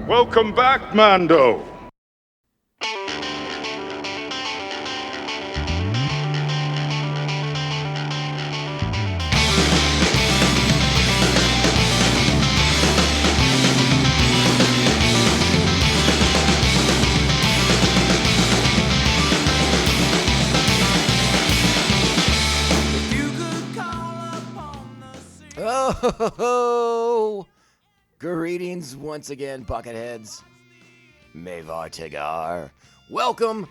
Welcome back, Mando. Oh, greetings once again, Bucketheads. Mavar Tigar. Welcome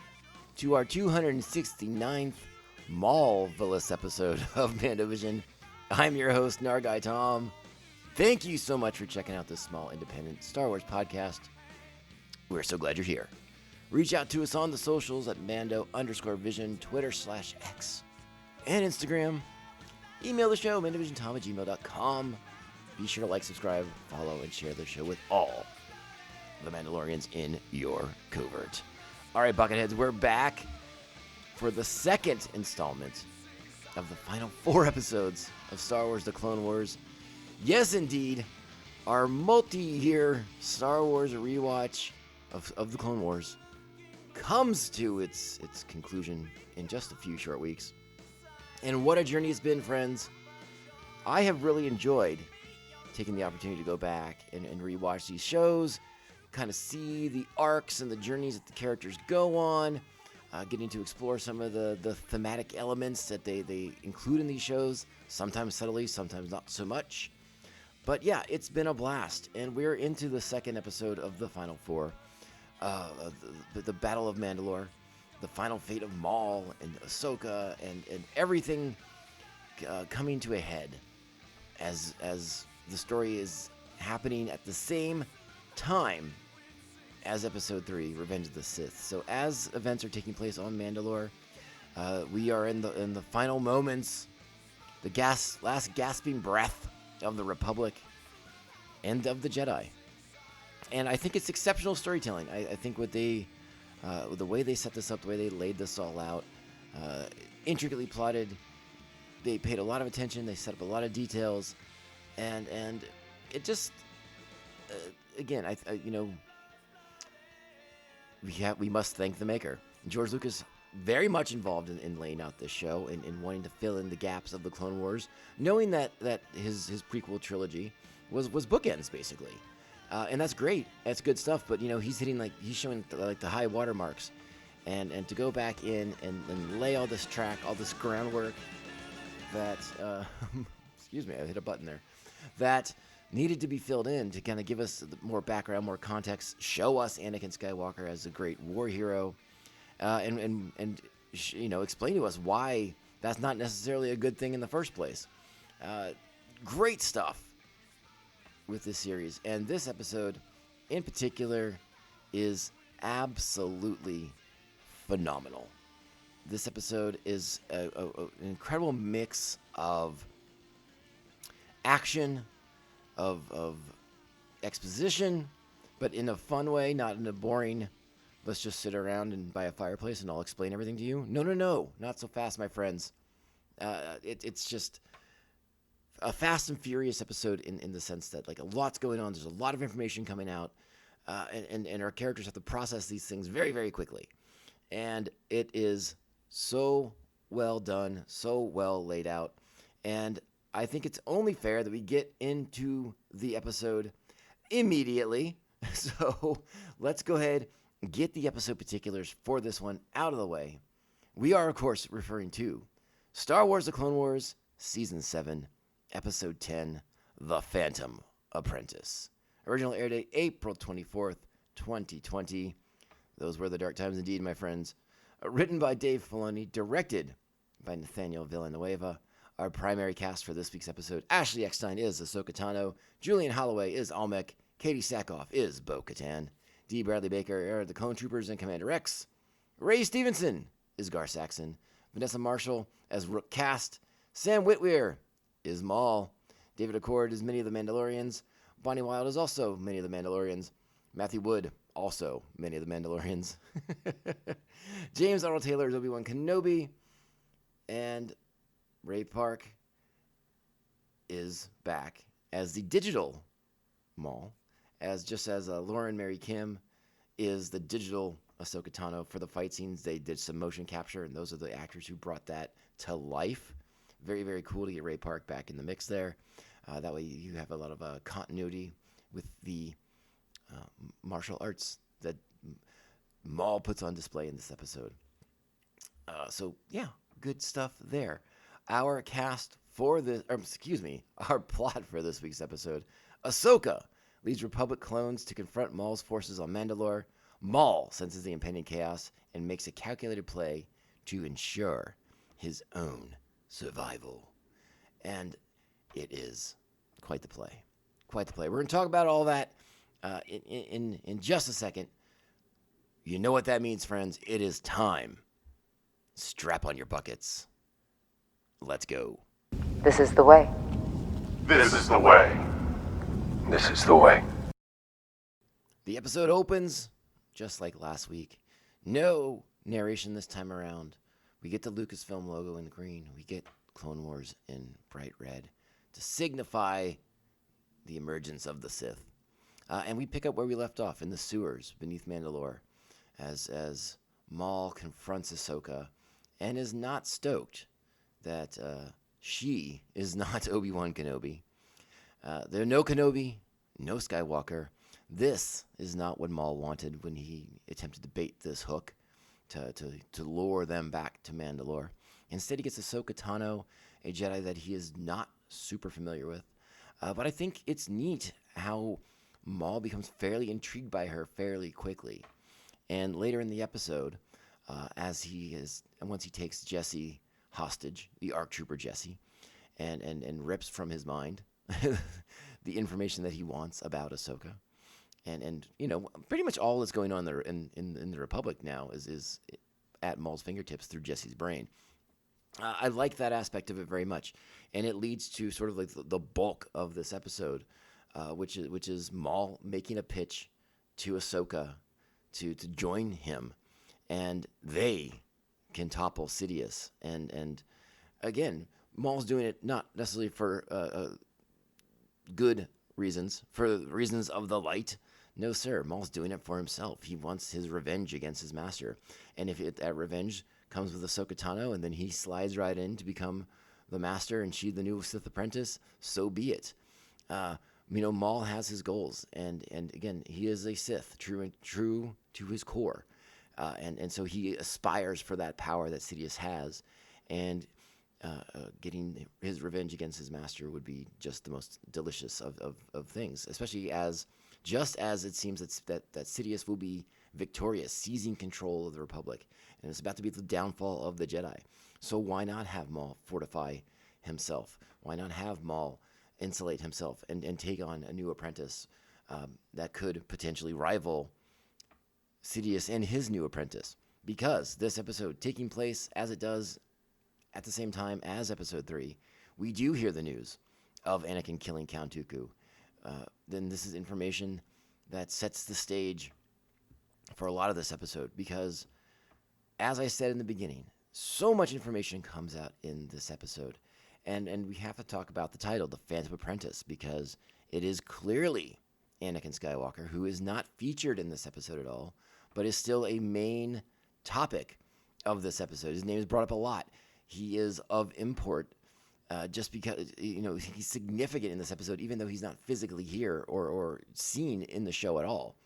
to our 269th Marvelous episode of Mandovision. I'm your host, Nargai Tom. Thank you so much for checking out this small independent Star Wars podcast. We're so glad you're here. Reach out to us on the socials at Mando_Vision, Twitter/X, and Instagram. Email the show, mandovisiontom@gmail.com. Be sure to like, subscribe, follow, and share the show with all the Mandalorians in your covert. All right, Bucketheads, we're back for the second installment of the final 4 episodes of Star Wars The Clone Wars. Yes, indeed, our multi-year Star Wars rewatch of The Clone Wars comes to its conclusion in just a few short weeks. And what a journey it's been, friends. I have really enjoyed taking the opportunity to go back and rewatch these shows, kind of see the arcs and the journeys that the characters go on, getting to explore some of the thematic elements that they include in these shows, sometimes subtly, sometimes not so much. But yeah, it's been a blast, and we're into the second episode of the Final 4, the Battle of Mandalore. The final fate of Maul and Ahsoka and everything coming to a head as the story is happening at the same time as Episode 3, Revenge of the Sith. So as events are taking place on Mandalore, we are in the final moments, the last gasping breath of the Republic and of the Jedi. And I think it's exceptional storytelling. I think what the way they set this up, the way they laid this all out, intricately plotted. They paid a lot of attention. They set up a lot of details, and it just, again, we must thank the maker. George Lucas, very much involved in laying out this show and wanting to fill in the gaps of the Clone Wars, knowing that his prequel trilogy was bookends basically. And that's great. That's good stuff. But, he's showing the high water marks. And to go back in and lay all this track, all this groundwork that, excuse me, I hit a button there, that needed to be filled in to kind of give us more background, more context, show us Anakin Skywalker as a great war hero, and explain to us why that's not necessarily a good thing in the first place. Great stuff with this series, and this episode in particular is absolutely phenomenal. This episode is an incredible mix of action, of exposition, but in a fun way, not in a boring, let's just sit around and by a fireplace and I'll explain everything to you. No, not so fast, my friends. It's just a fast and furious episode in the sense that a lot's going on. There's a lot of information coming out, and our characters have to process these things very, very quickly. And it is so well done, so well laid out. And I think it's only fair that we get into the episode immediately. So let's go ahead and get the episode particulars for this one out of the way. We are, of course, referring to Star Wars The Clone Wars, Season 7, Episode 10, The Phantom Apprentice. Original air date, April 24th, 2020. Those were the dark times indeed, my friends. Written by Dave Filoni, directed by Nathaniel Villanueva. Our primary cast for this week's episode, Ashley Eckstein is Ahsoka Tano, Julian Holloway is Almec, Katie Sackhoff is Bo-Katan, D. Bradley Baker are the Clone Troopers and Commander Rex, Ray Stevenson is Gar Saxon, Vanessa Marshall as Rook Cast, Sam Witwer is Maul, David Accord is many of the Mandalorians, Bonnie Wild is also many of the Mandalorians, Matthew Wood, also many of the Mandalorians, James Arnold Taylor is Obi-Wan Kenobi, and Ray Park is back as the digital Maul, as Lauren Mary Kim is the digital Ahsoka Tano for the fight scenes. They did some motion capture, and those are the actors who brought that to life. Very, very cool to get Ray Park back in the mix there. That way you have a lot of continuity with the martial arts that Maul puts on display in this episode. So, yeah, good stuff there. Our cast for this, our plot for this week's episode. Ahsoka leads Republic clones to confront Maul's forces on Mandalore. Maul senses the impending chaos and makes a calculated play to ensure his own survival. And it is quite the play. Quite the play. We're going to talk about all that in just a second. You know what that means, friends. It is time. Strap on your buckets. Let's go. This is the way. This is the way. This is the way. The episode opens just like last week. No narration this time around. We get the Lucasfilm logo in green. We get Clone Wars in bright red to signify the emergence of the Sith. And we pick up where we left off in the sewers beneath Mandalore as Maul confronts Ahsoka and is not stoked that she is not Obi-Wan Kenobi. There are no Kenobi, no Skywalker. This is not what Maul wanted when he attempted to bait this hook to lure them back to Mandalore. Instead, he gets Ahsoka Tano, a Jedi that he is not super familiar with. But I think it's neat how Maul becomes fairly intrigued by her fairly quickly. And later in the episode, once he takes Jesse hostage, the ARC Trooper Jesse, and rips from his mind the information that he wants about Ahsoka. And pretty much all that's going on there in the Republic now is at Maul's fingertips through Jesse's brain. I like that aspect of it very much, and it leads to sort of like the bulk of this episode, which is Maul making a pitch to Ahsoka to join him, and they can topple Sidious. And again, Maul's doing it not necessarily for good reasons, for reasons of the light. No, sir. Maul's doing it for himself. He wants his revenge against his master. And if that revenge comes with Ahsoka Tano and then he slides right in to become the master and she the new Sith apprentice, so be it. Maul has his goals. And again, he is a Sith, true to his core. And so he aspires for that power that Sidious has. And getting his revenge against his master would be just the most delicious of things, especially just as it seems that Sidious will be victorious, seizing control of the Republic, and it's about to be the downfall of the Jedi. So why not have Maul fortify himself? Why not have Maul insulate himself and take on a new apprentice that could potentially rival Sidious and his new apprentice? Because this episode, taking place as it does at the same time as Episode 3, we do hear the news of Anakin killing Count Dooku. Then this is information that sets the stage for a lot of this episode because, as I said in the beginning, so much information comes out in this episode. And we have to talk about the title, The Phantom Apprentice, because it is clearly Anakin Skywalker, who is not featured in this episode at all, but is still a main topic of this episode. His name is brought up a lot. He is of import. Just because he's significant in this episode, even though he's not physically here or seen in the show at all.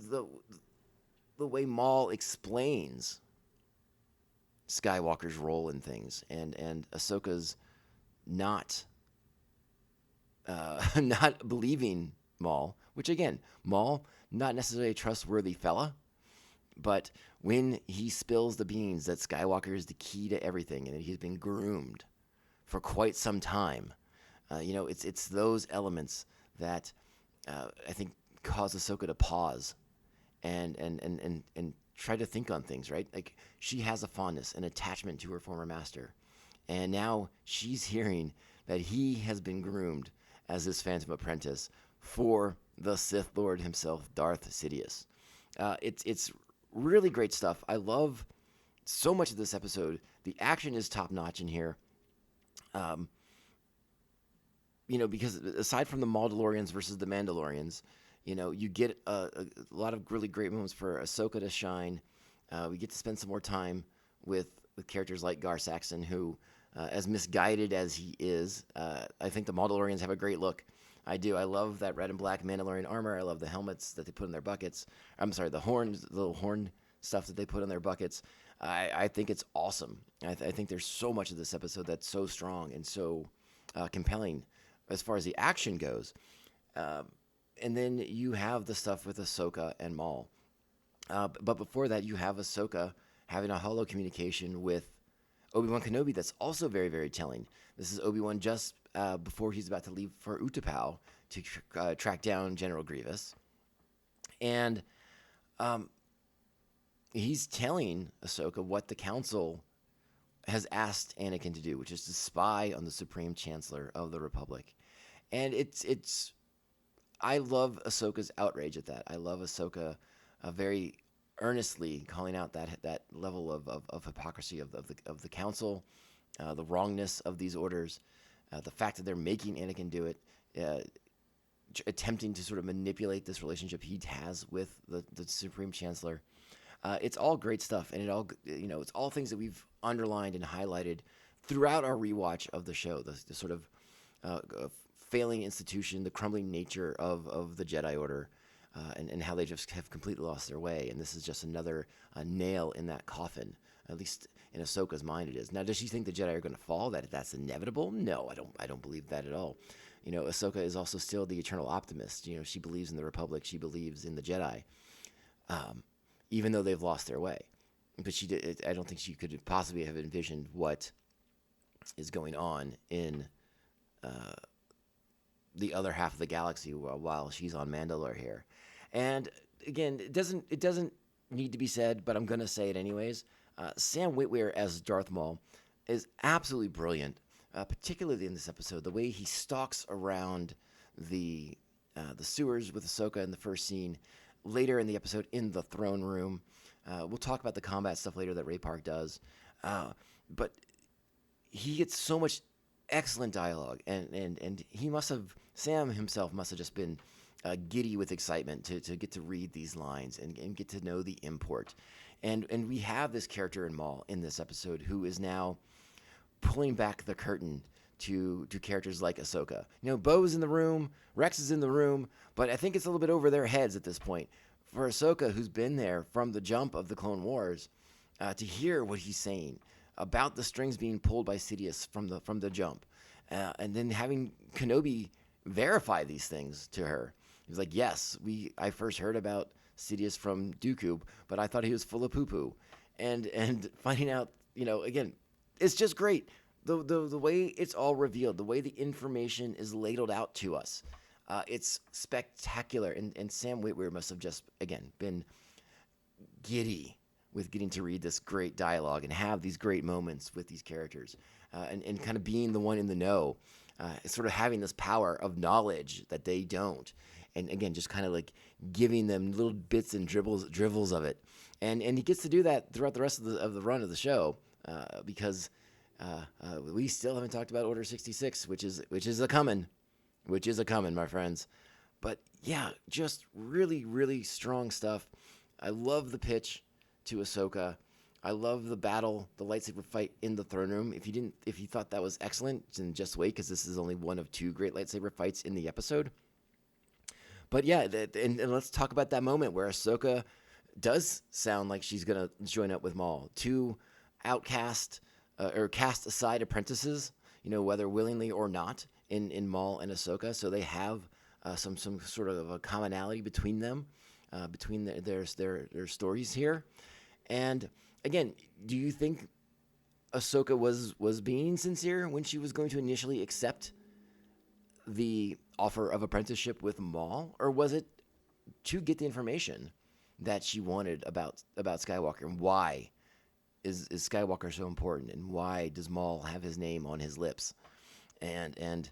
The way Maul explains Skywalker's role in things, and Ahsoka's not believing Maul, which again, Maul not necessarily a trustworthy fella. But when he spills the beans that Skywalker is the key to everything and that he's been groomed for quite some time, it's those elements that I think cause Ahsoka to pause and try to think on things, right? Like, she has a fondness, an attachment to her former master. And now she's hearing that he has been groomed as this Phantom Apprentice for the Sith Lord himself, Darth Sidious. It's really great stuff. I love so much of this episode. The action is top notch in here. because aside from the Mandalorians versus the Mandalorians, you get a lot of really great moments for Ahsoka to shine. We get to spend some more time with characters like Gar Saxon, who, as misguided as he is, I think the Mandalorians have a great look. I do. I love that red and black Mandalorian armor. I love the helmets that they put in their buckets. I'm sorry, the little horn stuff that they put in their buckets. I think it's awesome. I think there's so much of this episode that's so strong and so compelling as far as the action goes. And then you have the stuff with Ahsoka and Maul. But before that, you have Ahsoka having a holo communication with Obi-Wan Kenobi that's also very, very telling. This is Obi-Wan just before he's about to leave for Utapau to track down General Grievous. And he's telling Ahsoka what the Council has asked Anakin to do, which is to spy on the Supreme Chancellor of the Republic. And it's I love Ahsoka's outrage at that. I love Ahsoka very earnestly calling out that level of hypocrisy of the Council, the wrongness of these orders, the fact that they're making Anakin do it, attempting to sort of manipulate this relationship he has with the Supreme Chancellor. It's all great stuff, and it's all things that we've underlined and highlighted throughout our rewatch of the show. The sort of failing institution, the crumbling nature of the Jedi Order, and how they just have completely lost their way. And this is just another nail in that coffin. At least in Ahsoka's mind, it is. Now, does she think the Jedi are going to fall? That's inevitable? No, I don't believe that at all. Ahsoka is also still the eternal optimist. She believes in the Republic. She believes in the Jedi, even though they've lost their way. But I don't think she could possibly have envisioned what is going on in the other half of the galaxy while she's on Mandalore here. And again, it doesn't need to be said, but I'm going to say it anyways. Sam Witwer as Darth Maul is absolutely brilliant, particularly in this episode. The way he stalks around the sewers with Ahsoka in the first scene, later in the episode in the throne room. We'll talk about the combat stuff later that Ray Park does. But he gets so much excellent dialogue, and Sam himself must have just been giddy with excitement to get to read these lines and get to know the import. And we have this character in Maul in this episode who is now pulling back the curtain to characters like Ahsoka. Bo's in the room, Rex is in the room, but I think it's a little bit over their heads at this point. For Ahsoka, who's been there from the jump of the Clone Wars, to hear what he's saying about the strings being pulled by Sidious from the jump, and then having Kenobi verify these things to her. He was like, yes, I first heard about Sidious from Dooku, but I thought he was full of poo-poo. And finding out, again, it's just great. The way it's all revealed, the way the information is ladled out to us, it's spectacular. And Sam Witwer must have just, again, been giddy with getting to read this great dialogue and have these great moments with these characters, and kind of being the one in the know, sort of having this power of knowledge that they don't. And again, just kind of like giving them little bits and dribbles of it. And he gets to do that throughout the rest of the run of the show, because we still haven't talked about Order 66, which is a coming, my friends. But yeah, just really, really strong stuff. I love the pitch to Ahsoka. I love the battle, the lightsaber fight in the throne room. If you thought that was excellent, then just wait, because this is only one of two great lightsaber fights in the episode. But yeah, and let's talk about that moment where Ahsoka does sound like she's gonna join up with Maul. Two outcast or cast aside apprentices, whether willingly or not, in Maul and Ahsoka. So they have some sort of a commonality between them, between their stories here. And again, do you think Ahsoka was being sincere when she was going to initially accept the offer of apprenticeship with Maul, or was it to get the information that she wanted about Skywalker, and why is Skywalker so important, and why does Maul have his name on his lips? And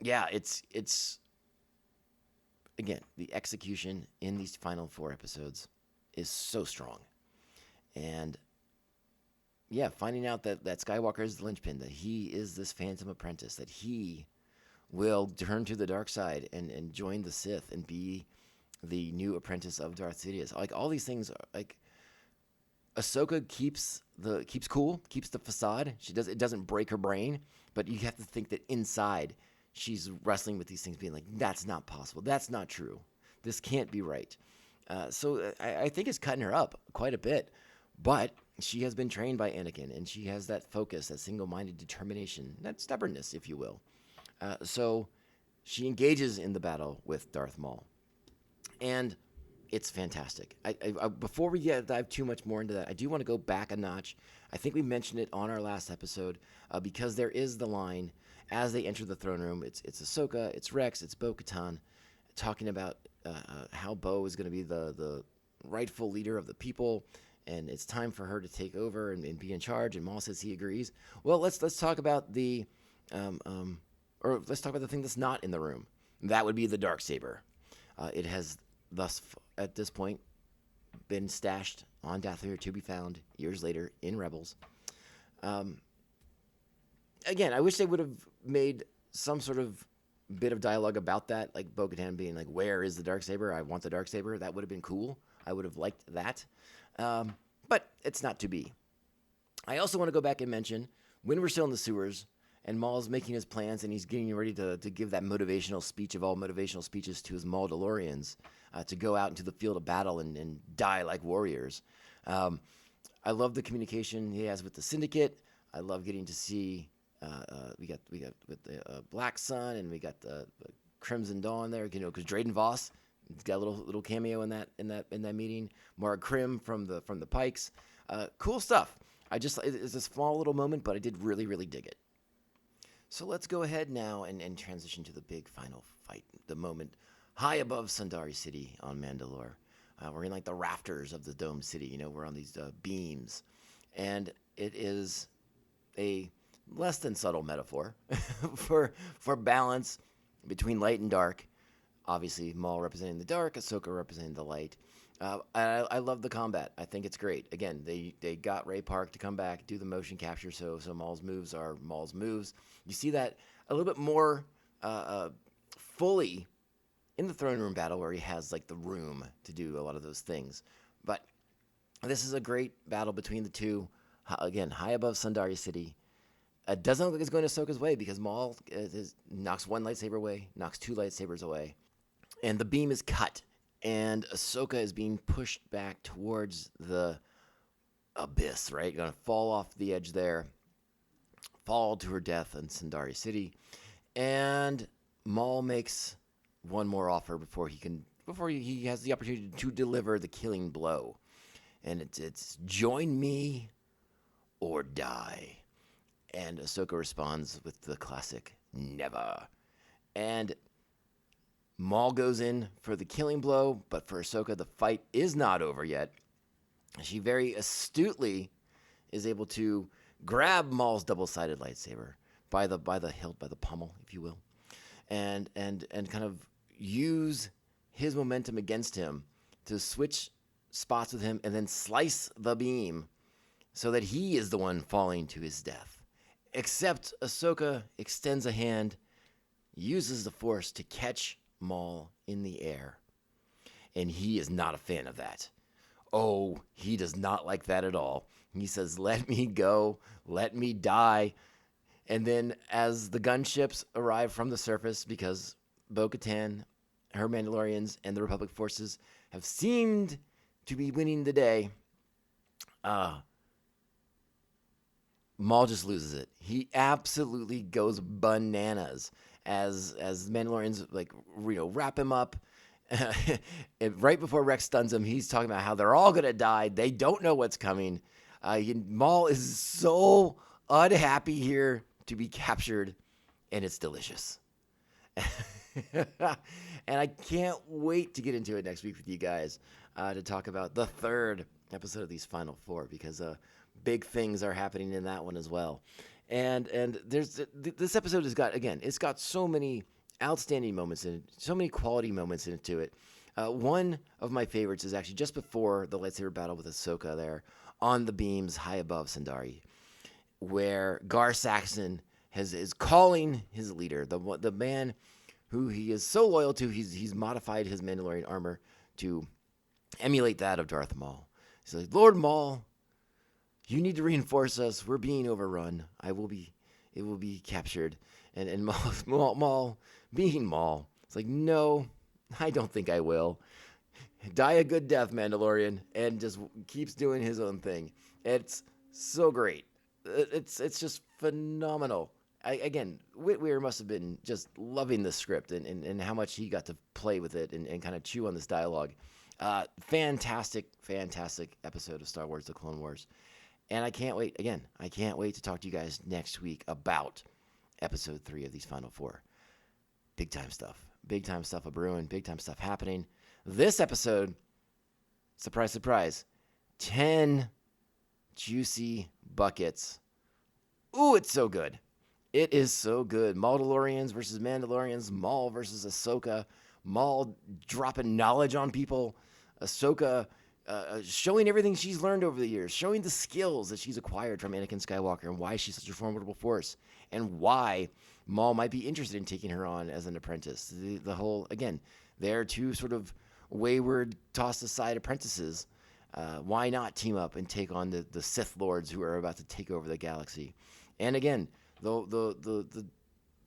yeah, it's again, the execution in these final 4 episodes is so strong, and finding out that Skywalker is the linchpin, that he is this Phantom Apprentice, that he will turn to the dark side and join the Sith and be the new apprentice of Darth Sidious. Like, all these things are, like, Ahsoka keeps cool, keeps the facade. It doesn't break her brain, but you have to think that inside she's wrestling with these things, being like, that's not possible. That's not true. This can't be right. So I think it's cutting her up quite a bit, but she has been trained by Anakin, and she has that focus, that single-minded determination, that stubbornness, if you will. So she engages in the battle with Darth Maul, and it's fantastic. Before we dive too much more into that, I do want to go back a notch. I think we mentioned it on our last episode, because there is the line as they enter the throne room. It's Ahsoka, it's Rex, it's Bo-Katan, talking about how Bo is going to be the rightful leader of the people, and it's time for her to take over and be in charge. And Maul says he agrees. Well, let's talk about let's talk about the thing that's not in the room. That would be the Darksaber. It has at this point, been stashed on Dathomir to be found years later in Rebels. Again, I wish they would have made some sort of bit of dialogue about that, like Bo-Katan being like, "Where is the Darksaber? I want the Darksaber." That would have been cool. I would have liked that. But it's not to be. I also want to go back and mention, when we're still in the sewers, and Maul's making his plans, and he's getting ready to give that motivational speech of all motivational speeches to his Mandalorians, to go out into the field of battle and die like warriors. I love the communication he has with the Syndicate. I love getting to see we got with the Black Sun, and we got the Crimson Dawn there, because Drayden Voss, he's got a little cameo in that meeting. Mara Krim from the Pikes, cool stuff. It's a small little moment, but I did really, really dig it. So let's go ahead now and transition to the big final fight, the moment high above Sundari City on Mandalore. We're in like the rafters of the domed city. We're on these beams, and it is a less than subtle metaphor for balance between light and dark. Obviously, Maul representing the dark, Ahsoka representing the light. I love the combat. I think it's great. Again, they got Ray Park to come back, do the motion capture, so Maul's moves are Maul's moves. You see that a little bit more fully in the throne room battle, where he has like the room to do a lot of those things. But this is a great battle between the two. Again, high above Sundari City. It doesn't look like it's going Ahsoka's way, because Maul knocks one lightsaber away, knocks two lightsabers away, and the beam is cut. And Ahsoka is being pushed back towards the abyss, right? Going to fall off the edge there, fall to her death in Sundari City. And Maul makes one more offer before he has the opportunity to deliver the killing blow. And it's join me or die. And Ahsoka responds with the classic never. And Maul goes in for the killing blow, but for Ahsoka, the fight is not over yet. She very astutely is able to grab Maul's double-sided lightsaber by the hilt, by the pommel, if you will, and kind of use his momentum against him to switch spots with him and then slice the beam so that he is the one falling to his death. Except Ahsoka extends a hand, uses the Force to catch Maul in the air, and he is not a fan of that. Oh, he does not like that at all. He says, "Let me go, let me die." And then as the gunships arrive from the surface, because Bo-Katan, her Mandalorians, and the Republic forces have seemed to be winning the day, Maul just loses it. He absolutely goes bananas as Mandalorians wrap him up. And right before Rex stuns him, he's talking about how they're all gonna die. They don't know what's coming. Maul is so unhappy here to be captured, and it's delicious. And I can't wait to get into it next week with you guys to talk about the third episode of these final four, because big things are happening in that one as well. And this episode has got, again, it's got so many outstanding moments in it, so many quality moments into it. One of my favorites is actually just before the lightsaber battle with Ahsoka there on the beams high above Sundari, where Gar Saxon is calling his leader, the man who he is so loyal to. He's modified his Mandalorian armor to emulate that of Darth Maul. He's like, Lord Maul, you need to reinforce us. We're being overrun. It will be captured. And Maul, being Maul, it's like, no, I don't think I will. Die a good death, Mandalorian, and just keeps doing his own thing. It's so great. It's just phenomenal. Again, Whitweir must have been just loving the script and how much he got to play with it and kind of chew on this dialogue. Fantastic episode of Star Wars The Clone Wars. And I can't wait to talk to you guys next week about episode 3 of these final 4. Big time stuff a brewing, big time stuff happening. This episode, surprise, surprise, 10 juicy buckets. Ooh, it's so good. It is so good. Mandalorians versus Mandalorians, Maul versus Ahsoka, Maul dropping knowledge on people, Ahsoka showing everything she's learned over the years, showing the skills that she's acquired from Anakin Skywalker and why she's such a formidable force, and why Maul might be interested in taking her on as an apprentice. The whole, again, they're two sort of wayward, tossed aside apprentices. Why not team up and take on the Sith Lords who are about to take over the galaxy? And again, the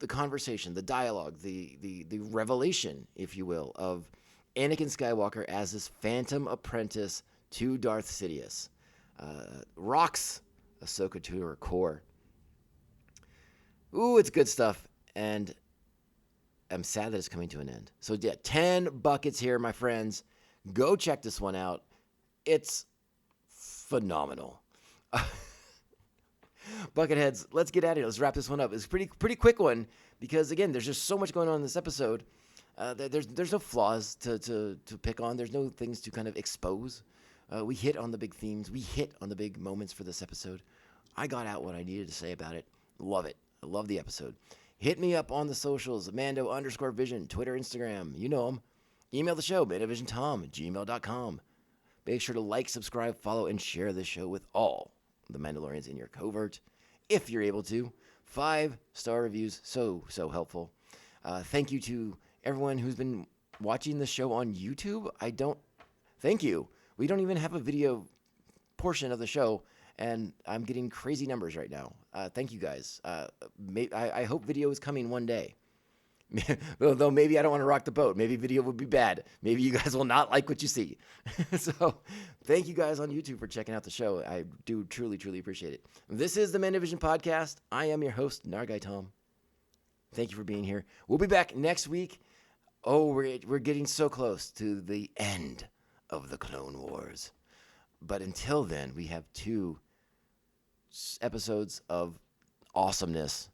conversation, the dialogue, the revelation, if you will, of Anakin Skywalker as this phantom apprentice to Darth Sidious. Rocks Ahsoka to her core. Ooh, it's good stuff. And I'm sad that it's coming to an end. So yeah, 10 buckets here, my friends. Go check this one out. It's phenomenal. Bucketheads, let's get at it. Let's wrap this one up. It's a pretty quick one because, again, there's just so much going on in this episode. There's no flaws to pick on. There's no things to kind of expose. We hit on the big themes. We hit on the big moments for this episode. I got out what I needed to say about it. Love it. I love the episode. Hit me up on the socials, Mando_Vision, Twitter, Instagram. You know them. Email the show, MandoVisionTom@gmail.com. Make sure to like, subscribe, follow, and share this show with all the Mandalorians in your covert, if you're able to. 5-star reviews, so helpful. Thank you to everyone who's been watching the show on YouTube. Thank you. We don't even have a video portion of the show, and I'm getting crazy numbers right now. Thank you guys. I hope video is coming one day. Though maybe I don't want to rock the boat. Maybe video would be bad. Maybe you guys will not like what you see. So thank you guys on YouTube for checking out the show. I do truly appreciate it. This is the Mandovision Podcast. I am your host, Nargai Tom. Thank you for being here. We'll be back next week. Oh, we're getting so close to the end of the Clone Wars. But until then, we have 2 episodes of awesomeness,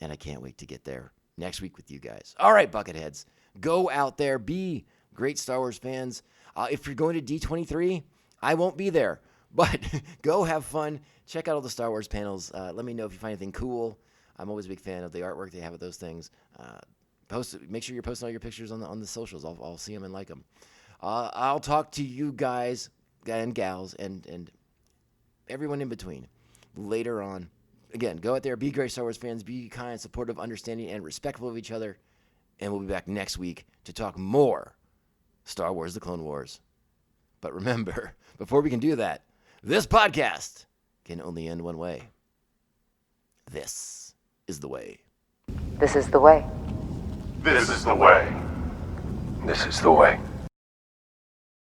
and I can't wait to get there next week with you guys. All right, Bucketheads, go out there, be great Star Wars fans. If you're going to D23, I won't be there, but go have fun. Check out all the Star Wars panels. Let me know if you find anything cool. I'm always a big fan of the artwork they have at those things. Make sure you're posting all your pictures on the socials. I'll see them and like them. I'll talk to you guys and gals and everyone in between later on. Again, go out there, be great Star Wars fans, be kind, supportive, understanding, and respectful of each other. And we'll be back next week to talk more Star Wars: The Clone Wars. But remember, before we can do that, this podcast can only end one way. This is the way. This is the way. This is the way. This is the way.